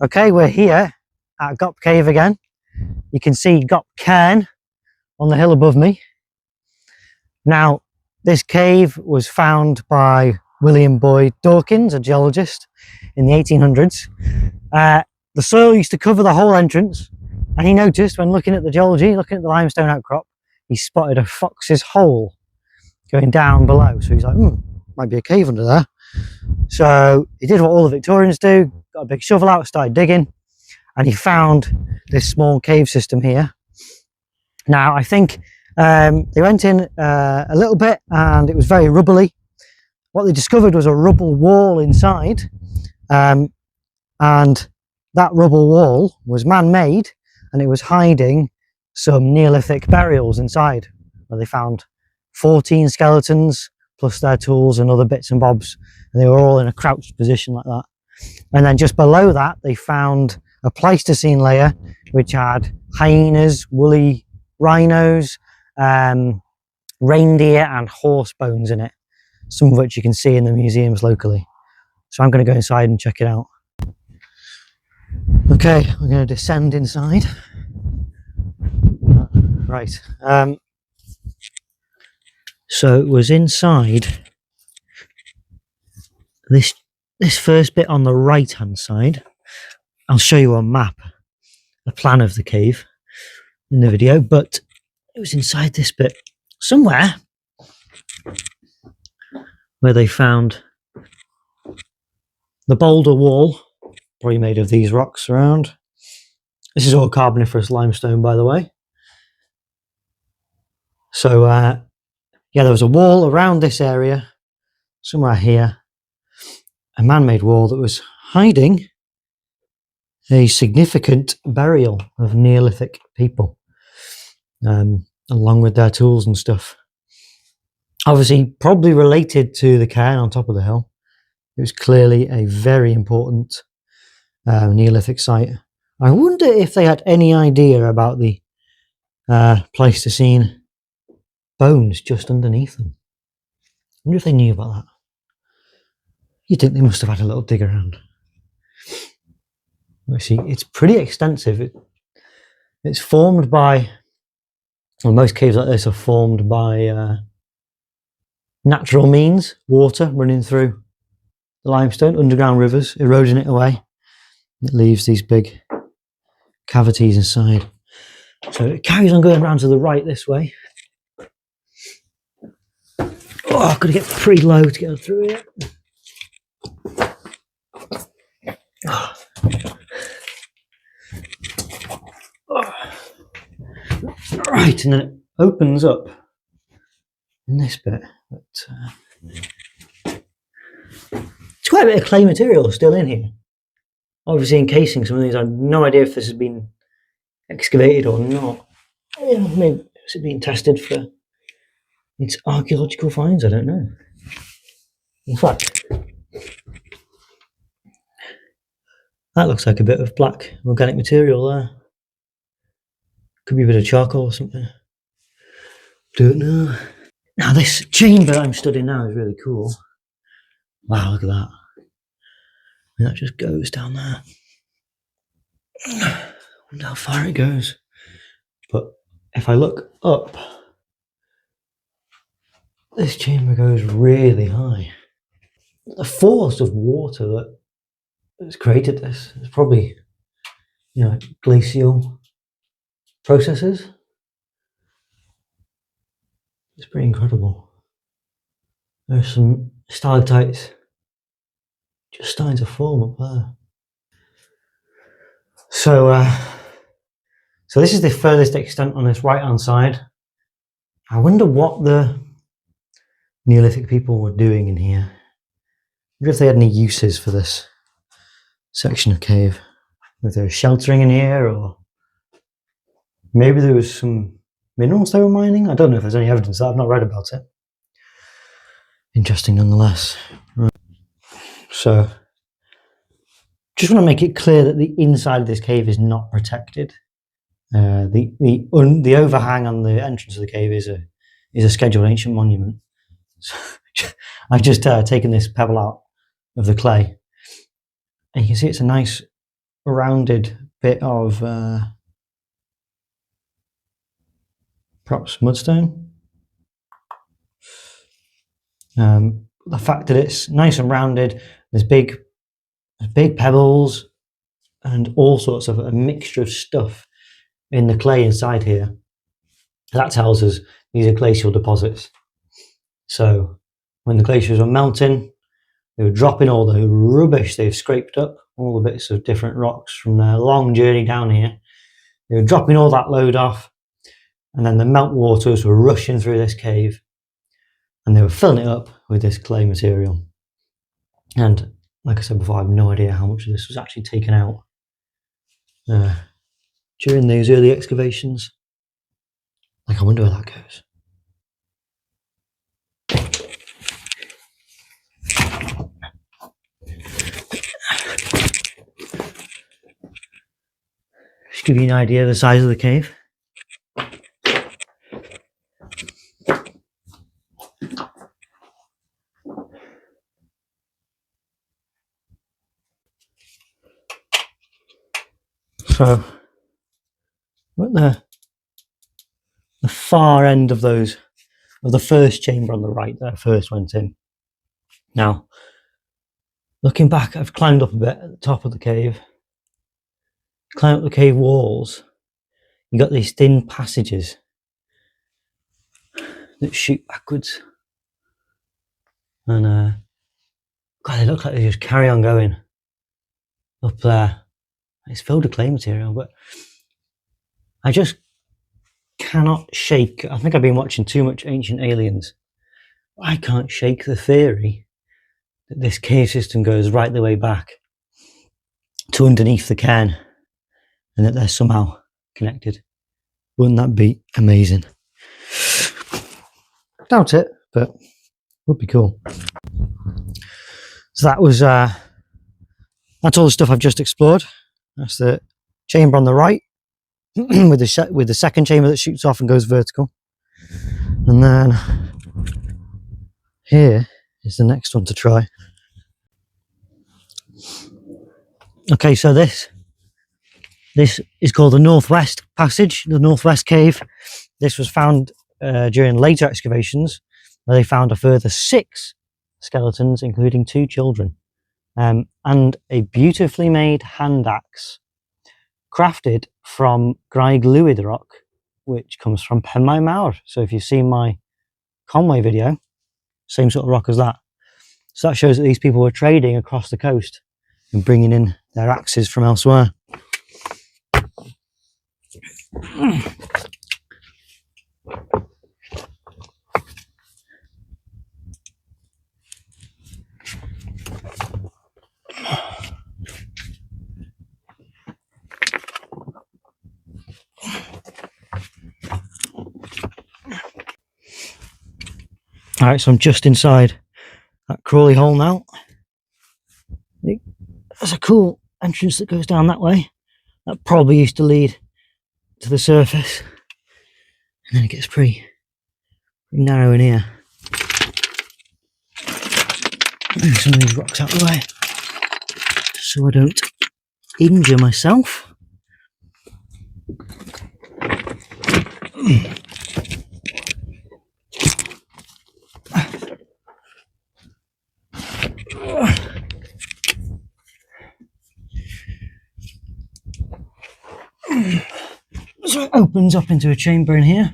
Okay, we're here at Gop Cave again. You can see Gop Cairn on the hill above me. Now, this cave was found by William Boyd Dawkins, a geologist, in the 1800s. The soil used to cover the whole entrance, and he noticed when looking at the geology, looking at the limestone outcrop, he spotted a fox's hole going down below. So he's like, might be a cave under there. So he did what all the Victorians do, got a big shovel out, started digging, and he found this small cave system here. Now, I think they went in a little bit and it was very rubbly. What they discovered was a rubble wall inside, and that rubble wall was man-made, and it was hiding some Neolithic burials inside, where they found 14 skeletons plus their tools and other bits and bobs, and they were all in a crouched position like that. And then just below that they found a Pleistocene layer which had hyenas, woolly rhinos, reindeer and horse bones in it, some of which you can see in the museums locally. So I'm going to go inside and check it out. Okay, we're going to descend inside. Right, so it was inside this first bit on the right hand side. I'll show you a map, a plan of the cave in the video, but it was inside this bit somewhere where they found the boulder wall, probably made of these rocks around. This is all Carboniferous limestone, by the way. So yeah, there was a wall around this area somewhere here, a man-made wall that was hiding a significant burial of Neolithic people, along with their tools and stuff. Obviously, probably related to the cairn on top of the hill. It was clearly a very important Neolithic site. I wonder if they had any idea about the Pleistocene bones just underneath them. I wonder if they knew about that. You'd think they must have had a little dig around. Let's see, it's pretty extensive. It's formed by, well, most caves like this are formed by natural means, water running through the limestone, underground rivers, eroding it away. It leaves these big cavities inside. So it carries on going around to the right this way. Oh, I've got to get pretty low to get through here. Oh. Oh. Right, and then it opens up in this bit. But, it's quite a bit of clay material still in here. Obviously encasing some of these. I have no idea if this has been excavated or not. Yeah, maybe it's being tested for its archaeological finds, I don't know. In fact, that looks like a bit of black organic material there. Could be a bit of charcoal or something. Don't know. Now this chamber I'm stood in now is really cool. Wow, look at that. And that just goes down there. I wonder how far it goes. But if I look up, this chamber goes really high. The force of water that has created this is probably, glacial processes. It's pretty incredible. There's some stalactites just starting to form up there. So this is the furthest extent on this right hand side. I wonder what the Neolithic people were doing in here. I wonder if they had any uses for this section of cave. If they were sheltering in here, or maybe there was some minerals they were mining. I don't know if there's any evidence of that. I've not read about it. Interesting nonetheless. Right. So just want to make it clear that the inside of this cave is not protected. The overhang on the entrance of the cave is a scheduled ancient monument. So I've just taken this pebble out of the clay, and you can see it's a nice rounded bit of perhaps mudstone. The fact that it's nice and rounded, there's big pebbles and all sorts of a mixture of stuff in the clay inside here. That tells us these are glacial deposits. So when the glaciers were melting, they were dropping all the rubbish they've scraped up, all the bits of different rocks from their long journey down here. They were dropping all that load off, and then the meltwaters were rushing through this cave, and they were filling it up with this clay material. And like I said before, I have no idea how much of this was actually taken out during those early excavations. Like, I wonder where that goes. Just give you an idea of the size of the cave. So, at the far end of the first chamber on the right that I first went in. Now, looking back, I've climbed up a bit at the top of the cave. Climb up the cave walls. You got these thin passages that shoot backwards, and God, they look like they just carry on going up there. It's filled with clay material, but I just cannot shake. I think I've been watching too much Ancient Aliens. I can't shake the theory that this cave system goes right the way back to underneath the cairn, and that they're somehow connected. Wouldn't that be amazing? Doubt it, but would be cool. So that was that's all the stuff I've just explored. That's the chamber on the right with the second chamber that shoots off and goes vertical, and then here is the next one to try. Okay, so this is called the Northwest Passage, the Northwest Cave. This was found during later excavations, where they found a further 6 skeletons, including 2 children, and a beautifully made hand axe crafted from Graig Lwyd rock, which comes from Penmaen Mawr. So if you've seen my Conway video, same sort of rock as that. So that shows that these people were trading across the coast and bringing in their axes from elsewhere. Alright, so I'm just inside that crawly hole now. There's a cool entrance that goes down that way. That probably used to lead to the surface. And then it gets pretty narrow in here. Move some of these rocks out of the way so I don't injure myself. So it opens up into a chamber in here.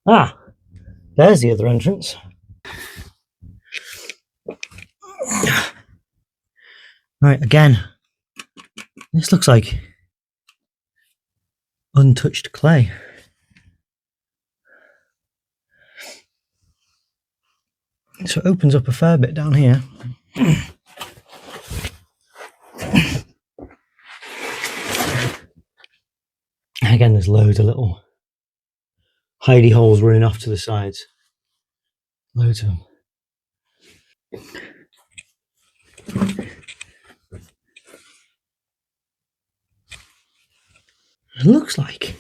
Ah, there's the other entrance. Right, again, this looks like untouched clay. So it opens up a fair bit down here. Again, there's loads of little hidey holes running off to the sides. Loads of them. It looks like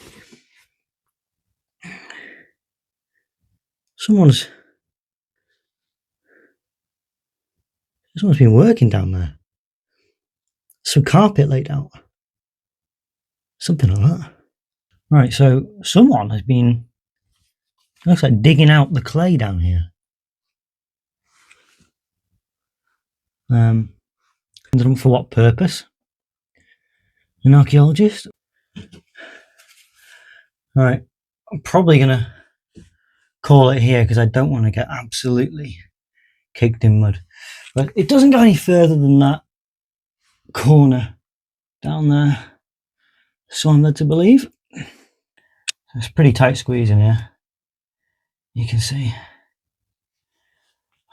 someone's been working down there. Some carpet laid out. Something like that. Right, so someone has been, looks like, digging out the clay down here. For what purpose? An archaeologist? Right, I'm probably going to call it here because I don't want to get absolutely caked in mud. But it doesn't go any further than that corner down there, so I'm led to believe. It's a pretty tight squeeze in here. You can see.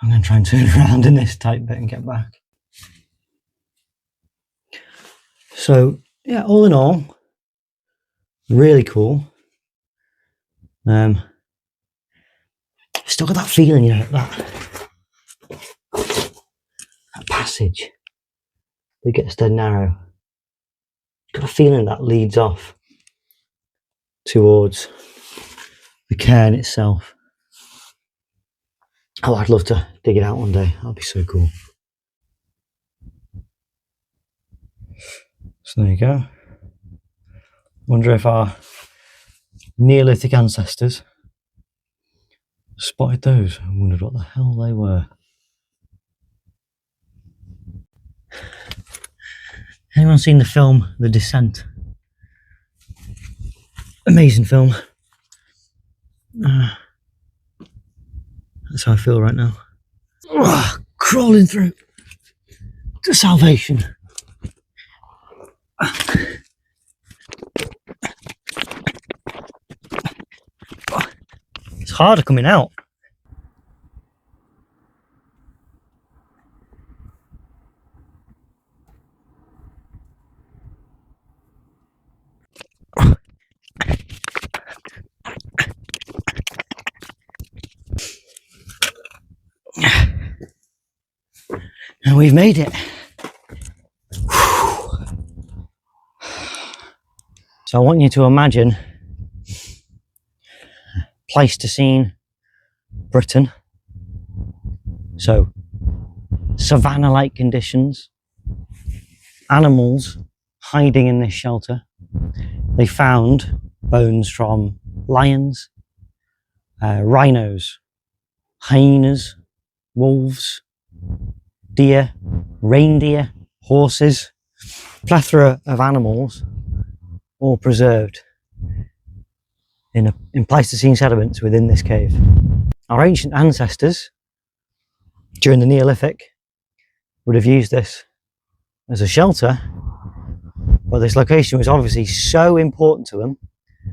I'm going to try and turn around in this tight bit and get back. So, yeah, all in all, really cool. Still got that feeling, you know, that passage that gets dead narrow. Got a feeling that leads off towards the cairn itself. Oh, I'd love to dig it out one day. That'd be so cool. So there you go. Wonder if our Neolithic ancestors spotted those and wondered what the hell they were. Anyone seen the film The Descent? Amazing film. That's how I feel right now. Crawling through to salvation. It's harder coming out. And we've made it. So I want you to imagine Pleistocene Britain. So savannah-like conditions, animals hiding in this shelter. They found bones from lions, rhinos, hyenas, wolves, deer, reindeer, horses, plethora of animals, all preserved in Pleistocene sediments within this cave. Our ancient ancestors during the Neolithic would have used this as a shelter, but this location was obviously so important to them,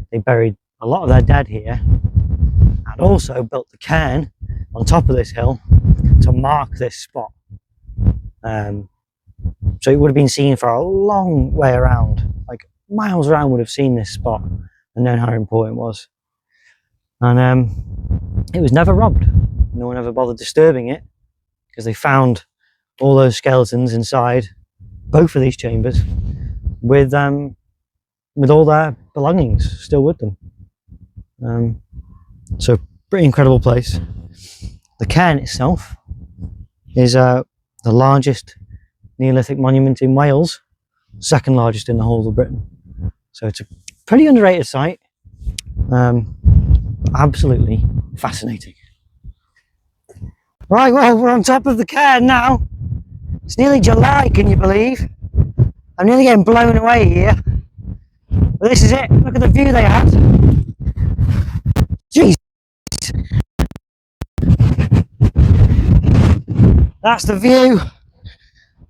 they buried a lot of their dead here and also built the cairn on top of this hill to mark this spot. So it would have been seen for a long way around, like miles around would have seen this spot and known how important it was. And it was never robbed. No one ever bothered disturbing it because they found all those skeletons inside both of these chambers with all their belongings still with them. So pretty incredible place. The cairn itself is the largest Neolithic monument in Wales, second largest in the whole of Britain. So it's a pretty underrated site, absolutely fascinating. Right, well, we're on top of the cairn now. It's nearly July, can you believe? I'm nearly getting blown away here. But this is it, look at the view they had. Jeez. That's the view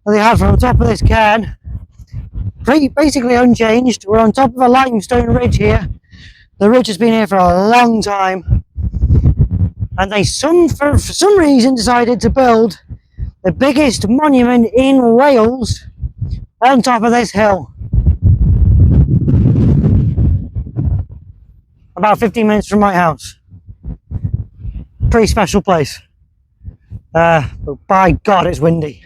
that they had from the top of this cairn. Basically unchanged. We're on top of a limestone ridge here. The ridge has been here for a long time. And they for some reason decided to build the biggest monument in Wales on top of this hill. About 15 minutes from my house. Pretty special place. But by God, it's windy.